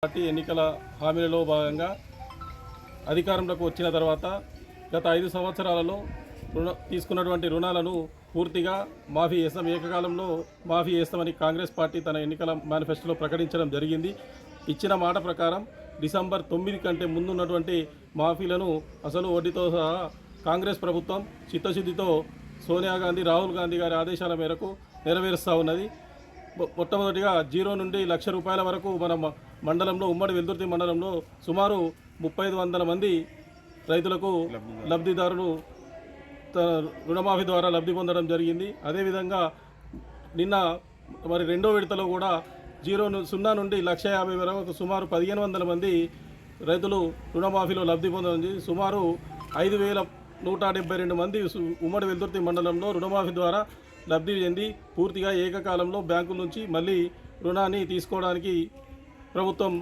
Party ఎన్నికల హామీలలో భాగంగా అధికారంలోకి వచ్చిన తర్వాత గత 5 సంవత్సరాలలో తీసుకున్నటువంటి రుణాలను పూర్తిగా మాఫీ చేస్తాం, ఏకకాలంలో మాఫీ చేస్తామని కాంగ్రెస్ పార్టీ తన ఎన్నికల మేనిఫెస్టోలో ప్రకటించడం జరిగింది. ఇచ్చిన మాట ప్రకారం డిసెంబర్ 9 కంటే ముందున్నటువంటి మాఫీలను అసలు వడ్డీతో సహా కాంగ్రెస్ ప్రభుత్వం చిత్తశుద్ధితో సోనియా గాంధీ, రాహుల్ గాంధీ గారి ఆదేశాల మేరకు నెరవేరుస్తూ ఉన్నది. మొట్టమొదటిగా 0 నుండి ₹1,00,000 వరకు మన మండలంలో, ఉమ్మడి వెల్దుర్తి మండలంలో సుమారు 3500 మంది రైతులకు లబ్ధిదారులు రుణమాఫీ ద్వారా లబ్ధి పొందడం జరిగింది. అదేవిధంగా నిన్న మరి రెండో విడతలో కూడా 0 నుండి 1,50,000 వరకు సుమారు 1,500 మంది రైతులు రుణమాఫీలో లబ్ధి పొందడం. సుమారు 5,172 మంది ఉమ్మడి వెల్దుర్తి మండలంలో రుణమాఫీ ద్వారా లబ్ధి చెంది పూర్తిగా ఏకకాలంలో బ్యాంకుల నుంచి మళ్ళీ రుణాన్ని తీసుకోవడానికి ప్రభుత్వం